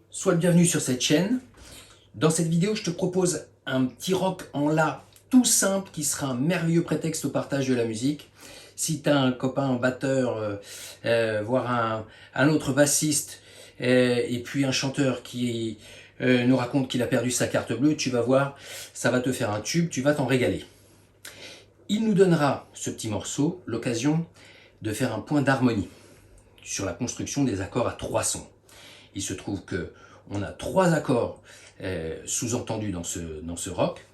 Sois le bienvenu sur cette chaîne. Dans cette vidéo, je te propose un petit rock en La tout simple qui sera un merveilleux prétexte au partage de la musique. Si tu as un copain, un batteur, voire un autre bassiste, et puis un chanteur qui nous raconte qu'il a perdu sa carte bleue, tu vas voir, ça va te faire un tube, tu vas t'en régaler. Il nous donnera, ce petit morceau, l'occasion de faire un point d'harmonie sur la construction des accords à 3 sons. Il se trouve que on a 3 accords sous-entendus dans ce rock,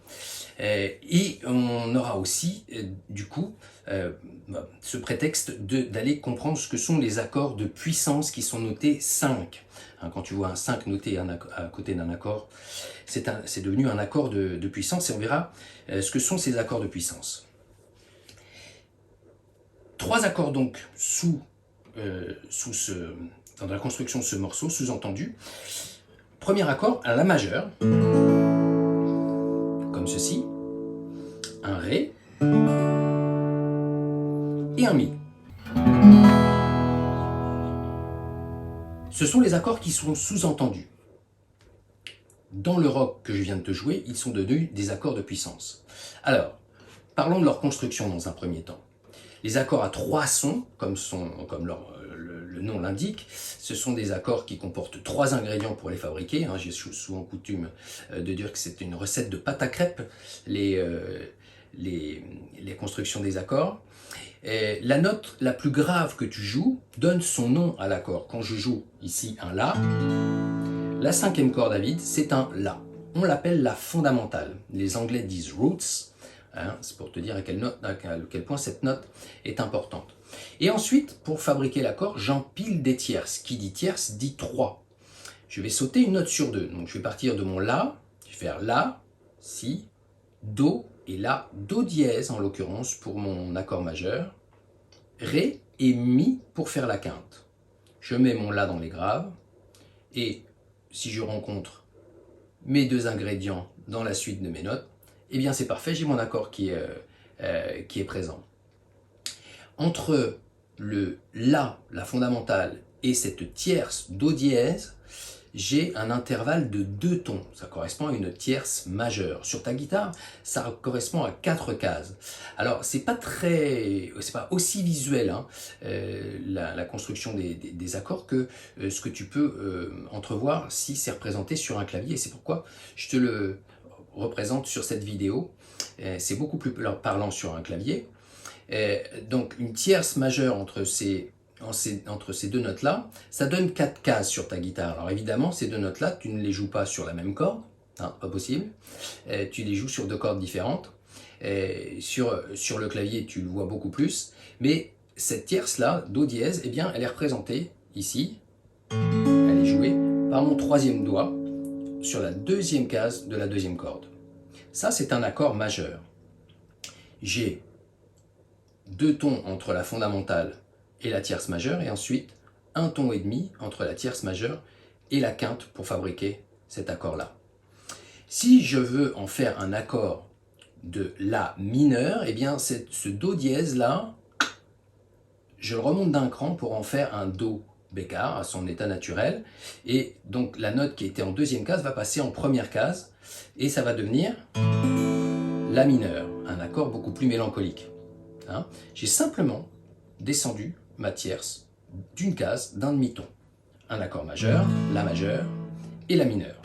et on aura aussi du coup ce prétexte d'aller comprendre ce que sont les accords de puissance qui sont notés 5. Quand tu vois un 5 noté à côté d'un accord, c'est devenu un accord de puissance, et on verra ce que sont ces accords de puissance. 3 accords donc dans la construction de ce morceau, sous-entendu. Premier accord, un La majeur, comme ceci, un Ré et un Mi. Ce sont les accords qui sont sous-entendus. Dans le rock que je viens de te jouer, ils sont devenus des accords de puissance. Alors, parlons de leur construction dans un premier temps. Les accords à 3 sons, comme le nom l'indique, ce sont des accords qui comportent 3 ingrédients pour les fabriquer. J'ai souvent coutume de dire que c'est une recette de pâte à crêpes, les constructions des accords. La note la plus grave que tu joues donne son nom à l'accord. Quand je joue ici un La, la 5e corde à vide, c'est un La. On l'appelle la fondamentale. Les Anglais disent roots. C'est pour te dire à quel point cette note est importante. Et ensuite, pour fabriquer l'accord, j'empile des tierces. Qui dit tierce dit 3. Je vais sauter une note sur 2. Donc je vais partir de mon La, je vais faire La, Si, Do, et là, Do dièse en l'occurrence pour mon accord majeur, Ré et Mi pour faire la quinte. Je mets mon La dans les graves, et si je rencontre mes 2 ingrédients dans la suite de mes notes, eh bien c'est parfait, j'ai mon accord qui est présent. Entre le La, la fondamentale, et cette tierce Do dièse, j'ai un intervalle de 2 tons. Ça correspond à une tierce majeure. Sur ta guitare, ça correspond à 4 cases. Alors, c'est pas aussi visuel la construction des accords que ce que tu peux entrevoir si c'est représenté sur un clavier. Et c'est pourquoi je te le représente sur cette vidéo. C'est beaucoup plus parlant sur un clavier. Donc une tierce majeure entre ces 2 notes-là, ça donne 4 cases sur ta guitare. Alors évidemment, ces 2 notes-là, tu ne les joues pas sur la même corde, pas possible. Tu les joues sur 2 cordes différentes. Sur le clavier, tu le vois beaucoup plus. Mais cette tierce-là, Do dièse, eh bien, elle est représentée ici. Elle est jouée par mon 3e doigt sur la 2e case de la 2e corde. Ça, c'est un accord majeur. J'ai 2 tons entre la fondamentale et la tierce majeure, et ensuite 1 ton et demi entre la tierce majeure et la quinte pour fabriquer cet accord-là. Si je veux en faire un accord de La mineur, eh bien ce Do dièse-là, je le remonte d'un cran pour en faire un Do bécard à son état naturel, et donc la note qui était en 2e case va passer en 1re case, et ça va devenir La mineur, un accord beaucoup plus mélancolique. J'ai simplement descendu ma tierce d'une case d'un demi-ton. Un accord majeur, La majeur et La mineur.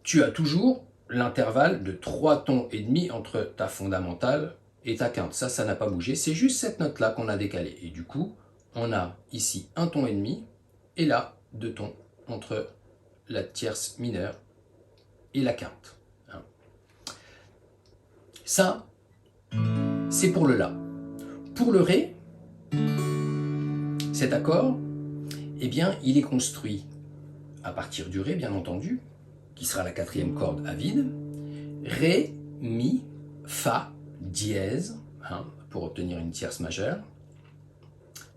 Tu as toujours l'intervalle de 3 tons et demi entre ta fondamentale et ta quinte. Ça n'a pas bougé. C'est juste cette note-là qu'on a décalée. Et du coup, on a ici 1 ton et demi et là 2 tons entre la tierce mineure et la quinte. Ça, c'est pour le La. Pour le Ré, cet accord, eh bien, il est construit à partir du Ré, bien entendu, qui sera la 4e corde à vide, Ré, Mi, Fa, dièse, hein, pour obtenir une tierce majeure,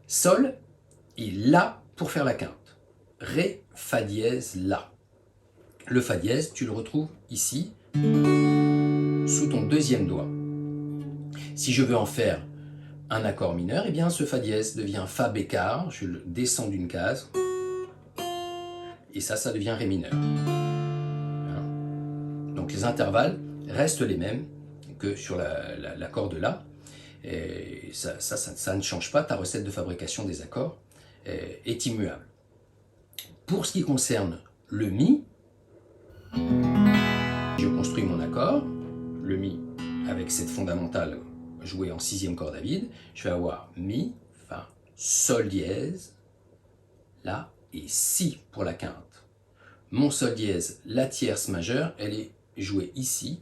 Sol et La pour faire la quinte. Ré, Fa dièse, La. Le Fa dièse, tu le retrouves ici, sous ton deuxième doigt. Si je veux en faire un accord mineur, eh bien ce Fa dièse devient Fa bécard, je le descends d'une case, et ça devient Ré mineur. Donc les intervalles restent les mêmes que sur l'accord de La, et ça ne change pas, ta recette de fabrication des accords est immuable. Pour ce qui concerne le Mi, je construis mon accord, le Mi avec cette fondamentale jouée en sixième corde à vide, je vais avoir Mi, Fa, Sol dièse, La et Si pour la quinte. Mon Sol dièse, la tierce majeure, elle est jouée ici,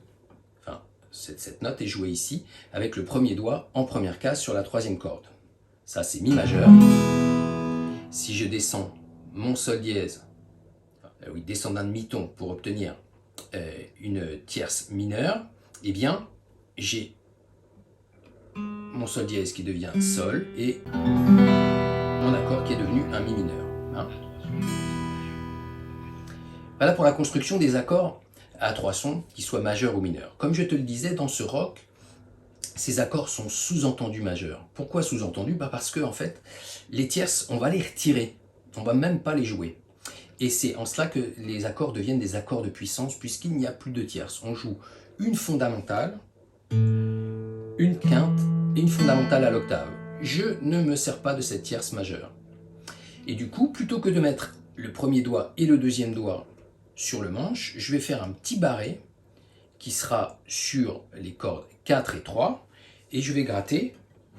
enfin cette note est jouée ici, avec le premier doigt en première case sur la troisième corde. Ça c'est Mi majeur. Si je descends mon Sol dièse, descendre d'un demi-ton pour obtenir une tierce mineure, eh bien j'ai mon Sol dièse qui devient Sol et mon accord qui est devenu un Mi mineur. Hein. Voilà pour la construction des accords à trois sons, qu'ils soient majeurs ou mineurs. Comme je te le disais, dans ce rock, ces accords sont sous-entendus majeurs. Pourquoi sous-entendus? Parce que en fait, les tierces, on va les retirer, on ne va même pas les jouer. Et c'est en cela que les accords deviennent des accords de puissance, puisqu'il n'y a plus de tierces. On joue une fondamentale, une quinte et une fondamentale à l'octave. Je ne me sers pas de cette tierce majeure. Et du coup, plutôt que de mettre le premier doigt et le deuxième doigt sur le manche, je vais faire un petit barré qui sera sur les cordes 4 et 3, et je vais gratter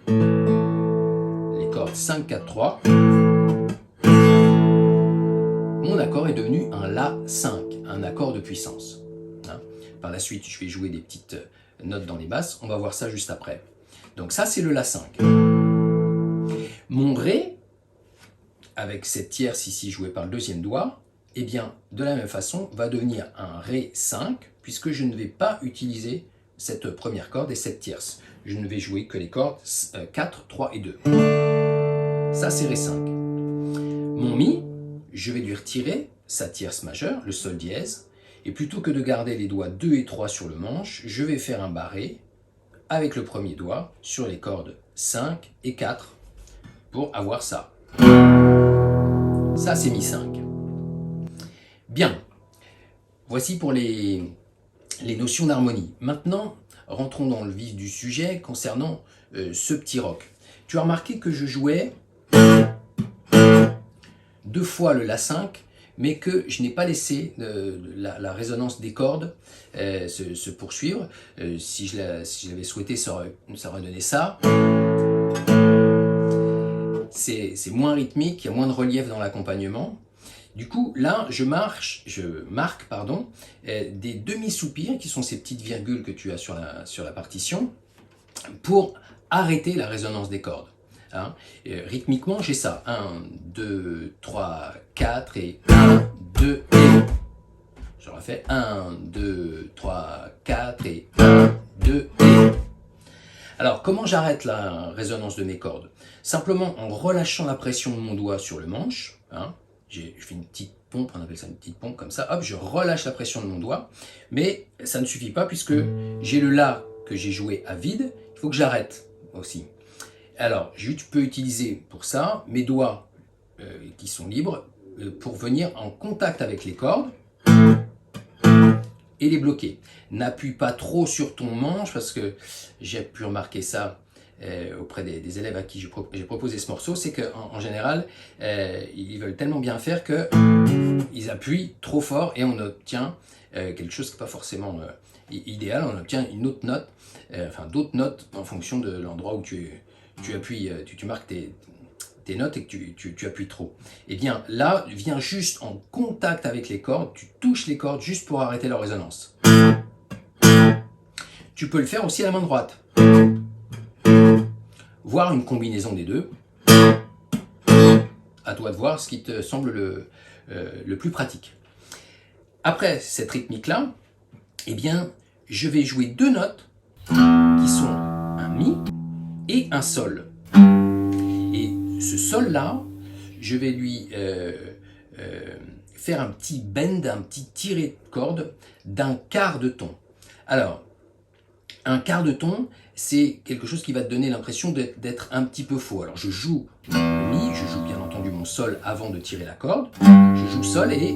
les cordes 5, 4, 3. Mon accord est devenu un La 5, un accord de puissance. Par la suite, je vais jouer des petites notes dans les basses, on va voir ça juste après. Donc ça, c'est le La 5. Mon Ré, avec cette tierce ici jouée par le deuxième doigt, eh bien, de la même façon, va devenir un Ré 5, puisque je ne vais pas utiliser cette première corde et cette tierce. Je ne vais jouer que les cordes 4, 3 et 2. Ça, c'est Ré 5. Mon Mi, je vais lui retirer sa tierce majeure, le Sol dièse, et plutôt que de garder les doigts 2 et 3 sur le manche, je vais faire un barré avec le premier doigt sur les cordes 5 et 4 pour avoir ça. Ça, c'est Mi 5. Bien, voici pour les notions d'harmonie. Maintenant, rentrons dans le vif du sujet concernant ce petit rock. Tu as remarqué que je jouais 2 fois le La 5, mais que je n'ai pas laissé la résonance des cordes se poursuivre. Si je l'avais souhaité, ça aurait donné ça. C'est moins rythmique, il y a moins de relief dans l'accompagnement. Du coup, là, je marque des demi-soupirs, qui sont ces petites virgules que tu as sur la partition, pour arrêter la résonance des cordes. Hein. Rythmiquement, j'ai ça. 1, 2, 3, 4 et 1, 2 et... Je refais 1, 2, 3, 4 et 1, 2 et... Alors, comment j'arrête la résonance de mes cordes? Simplement en relâchant la pression de mon doigt sur le manche. Hein. Je fais une petite pompe, on appelle ça une petite pompe comme ça. Hop, je relâche la pression de mon doigt. Mais ça ne suffit pas puisque j'ai le La que j'ai joué à vide. Il faut que j'arrête aussi. Alors, je peux utiliser pour ça mes doigts qui sont libres pour venir en contact avec les cordes et les bloquer. N'appuie pas trop sur ton manche parce que j'ai pu remarquer ça auprès des élèves à qui j'ai proposé ce morceau, c'est qu'en général, ils veulent tellement bien faire qu'ils appuient trop fort et on obtient quelque chose qui n'est pas forcément idéal. On obtient une autre note, enfin d'autres notes en fonction de l'endroit où tu appuies, tu marques tes notes et que tu appuies trop. Et bien là, viens juste en contact avec les cordes, tu touches les cordes juste pour arrêter leur résonance. Tu peux le faire aussi à la main droite. Voire une combinaison des deux. À toi de voir ce qui te semble le plus pratique. Après cette rythmique-là, eh bien, je vais jouer 2 notes qui sont un Mi et un sol. Et ce sol-là, je vais lui faire un petit bend, un petit tiré de corde d'un quart de ton. Alors, un quart de ton, c'est quelque chose qui va te donner l'impression d'être un petit peu faux. Alors je joue le mi, je joue bien entendu mon sol avant de tirer la corde. Je joue sol et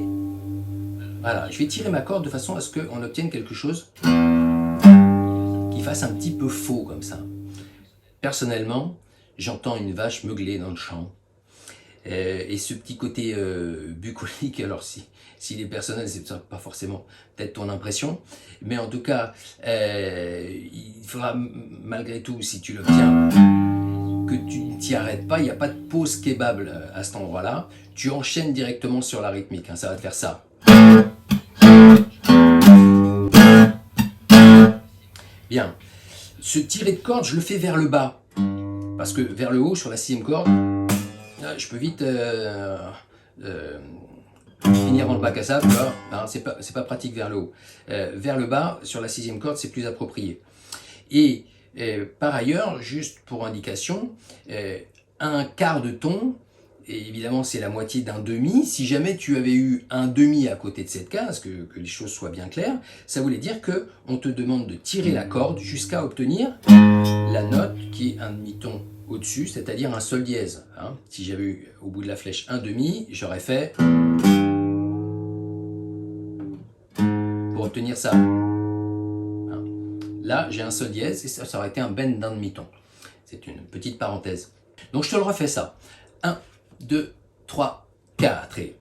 voilà, je vais tirer ma corde de façon à ce qu'on obtienne quelque chose qui fasse un petit peu faux comme ça. Personnellement, j'entends une vache meugler dans le champ. Et ce petit côté bucolique, alors s'il est personnel, c'est pas forcément peut-être ton impression, mais en tout cas, il faudra malgré tout, si tu l'obtiens, que tu ne t'y arrêtes pas, il n'y a pas de pause kebab à cet endroit-là, tu enchaînes directement sur la rythmique, hein, ça va te faire ça. Bien, ce tiré de corde, je le fais vers le bas, parce que vers le haut, sur la 6e corde, je peux vite finir dans le bac à sable, hein, c'est pas pratique vers le haut. Vers le bas, sur la 6e corde, c'est plus approprié. Et par ailleurs, juste pour indication, un quart de ton, et évidemment c'est la moitié d'un demi, si jamais tu avais eu un demi à côté de cette case, que les choses soient bien claires, ça voulait dire qu'on te demande de tirer la corde jusqu'à obtenir la note qui est un demi-ton au-dessus, c'est-à-dire un sol dièse. Hein. Si j'avais eu au bout de la flèche un demi, j'aurais fait pour obtenir ça. Hein. Là, j'ai un sol dièse et ça aurait été un bend d'un demi-ton. C'est une petite parenthèse. Donc je te le refais ça. 1, 2, 3, 4 et...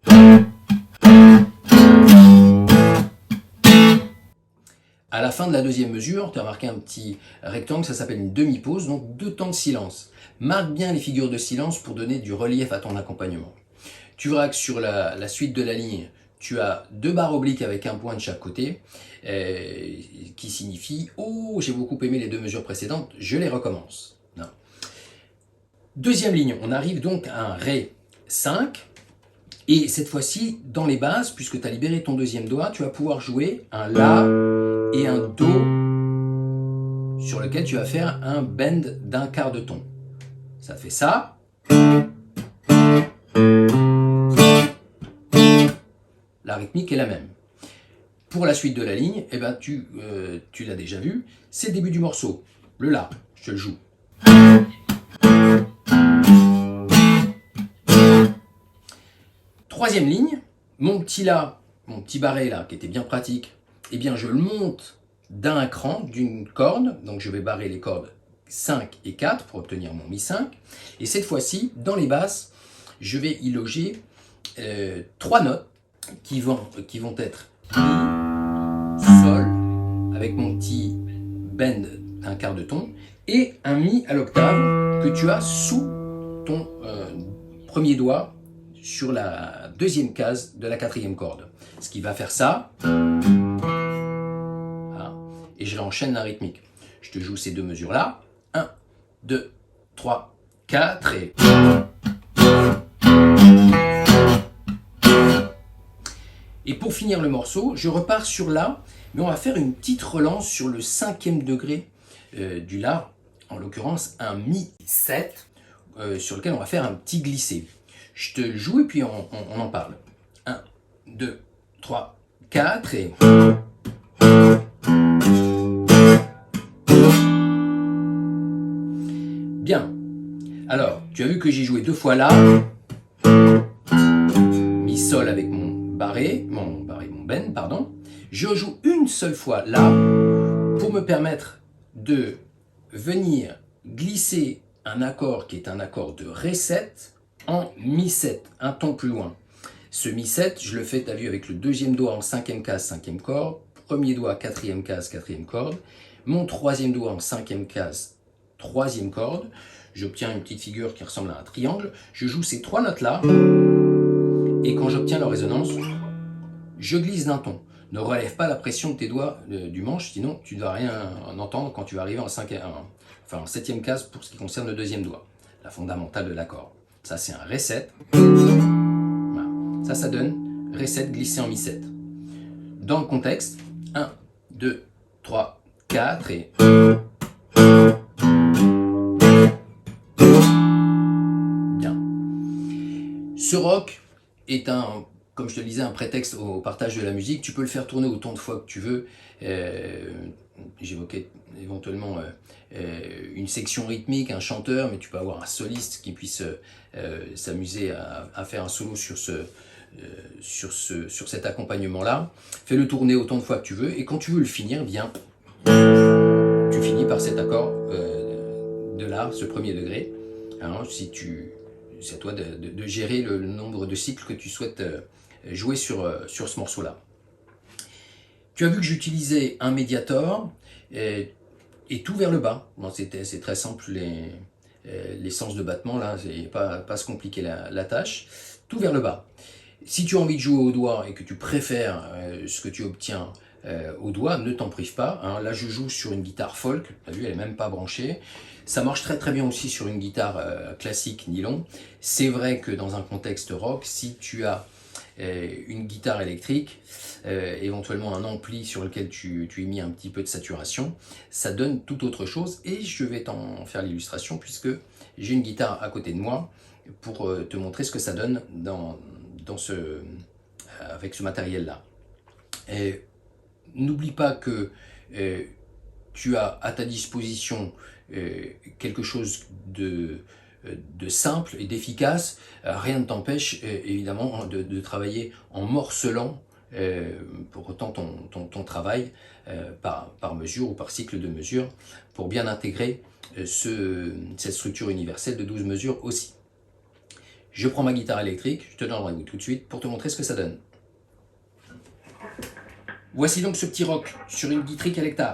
À la fin de la 2e mesure, tu as marqué un petit rectangle, ça s'appelle une demi-pause, donc 2 temps de silence. Marque bien les figures de silence pour donner du relief à ton accompagnement. Tu verras que sur la suite de la ligne, tu as 2 barres obliques avec un point de chaque côté, qui signifie « Oh, j'ai beaucoup aimé les 2 mesures précédentes, je les recommence ». 2e ligne, on arrive donc à un Ré 5, et cette fois-ci, dans les basses, puisque tu as libéré ton 2e doigt, tu vas pouvoir jouer un La et un Do sur lequel tu vas faire un bend d'un quart de ton. Ça fait ça. La rythmique est la même. Pour la suite de la ligne, eh ben tu l'as déjà vu, c'est le début du morceau. Le La, je te le joue. Troisième ligne, mon petit La, mon petit barré là, qui était bien pratique, eh bien je le monte d'un cran, d'une corde, donc je vais barrer les cordes 5 et 4 pour obtenir mon Mi 5, et cette fois-ci, dans les basses, je vais y loger 3 notes qui vont être Mi, Sol, avec mon petit bend d'un quart de ton, et un Mi à l'octave que tu as sous ton premier doigt sur la 2e case de la 4e corde. Ce qui va faire ça. Et je réenchaîne la rythmique. Je te joue ces 2 mesures-là. 1, 2, 3, 4 et... Et pour finir le morceau, je repars sur La, mais on va faire une petite relance sur le 5e degré du La, en l'occurrence un Mi 7, sur lequel on va faire un petit glissé. Je te le joue et puis on en parle. 1, 2, 3, 4 et... Bien. Alors, tu as vu que j'ai joué 2 fois là. Mi sol avec mon bend, pardon. Je joue une seule fois là pour me permettre de venir glisser un accord qui est un accord de Ré 7 en Mi 7, un ton plus loin. Ce Mi 7, je le fais, tu as vu, avec le 2e doigt en 5e case, 5e corde, premier doigt 4e case, 4e corde, mon 3e doigt en 5e case, 3e corde, j'obtiens une petite figure qui ressemble à un triangle, je joue ces 3 notes-là, et quand j'obtiens leur résonance, je glisse d'un ton. Ne relève pas la pression de tes doigts du manche, sinon tu ne vas rien en entendre quand tu vas arriver en 7e case pour ce qui concerne le 2e doigt, la fondamentale de l'accord. Ça c'est un Ré 7, voilà. Ça donne Ré 7 glissé en Mi 7. Dans le contexte, 1, 2, 3, 4 et... Ce rock est comme je te le disais, un prétexte au partage de la musique. Tu peux le faire tourner autant de fois que tu veux. J'évoquais éventuellement une section rythmique, un chanteur, mais tu peux avoir un soliste qui puisse s'amuser à faire un solo sur cet accompagnement-là. Fais-le tourner autant de fois que tu veux, et quand tu veux le finir, bien, tu finis par cet accord de là, ce premier degré. Alors, c'est à toi de gérer le nombre de cycles que tu souhaites jouer sur ce morceau-là. Tu as vu que j'utilisais un médiator et tout vers le bas. Bon, c'est très simple, les sens de battement, là, c'est pas se compliquer la tâche. Tout vers le bas. Si tu as envie de jouer au doigt et que tu préfères ce que tu obtiens au doigt, ne t'en prive pas. Hein. Là, je joue sur une guitare folk, tu as vu, elle n'est même pas branchée. Ça marche très très bien aussi sur une guitare classique nylon. C'est vrai que dans un contexte rock, si tu as une guitare électrique, éventuellement un ampli sur lequel tu y mis un petit peu de saturation, ça donne tout autre chose, et je vais t'en faire l'illustration puisque j'ai une guitare à côté de moi pour te montrer ce que ça donne avec ce matériel-là. N'oublie pas que tu as à ta disposition quelque chose de simple et d'efficace. Rien ne t'empêche évidemment de travailler en morcelant pour autant ton travail par mesure ou par cycle de mesure, pour bien intégrer cette structure universelle de 12 mesures aussi. Je prends ma guitare électrique, je te donne rendez-vous tout de suite pour te montrer ce que ça donne. Voici donc ce petit rock sur une guitare électrique.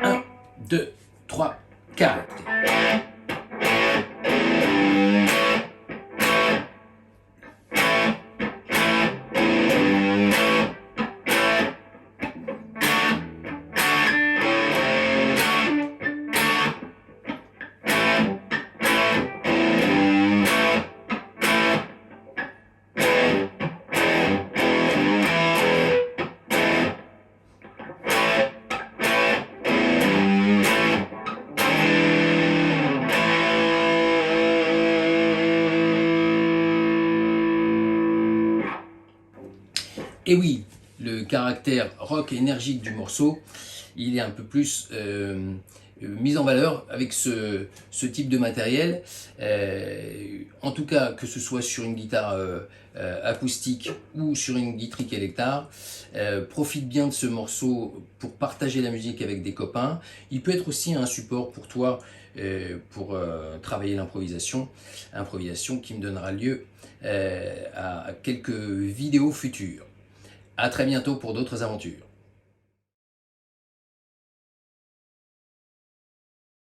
1, 2, 3, 4. Et oui, le caractère rock énergique du morceau, il est un peu plus mis en valeur avec ce type de matériel. En tout cas, que ce soit sur une guitare acoustique ou sur une guitare électrique, profite bien de ce morceau pour partager la musique avec des copains. Il peut être aussi un support pour toi pour travailler l'improvisation qui me donnera lieu à quelques vidéos futures. À très bientôt pour d'autres aventures.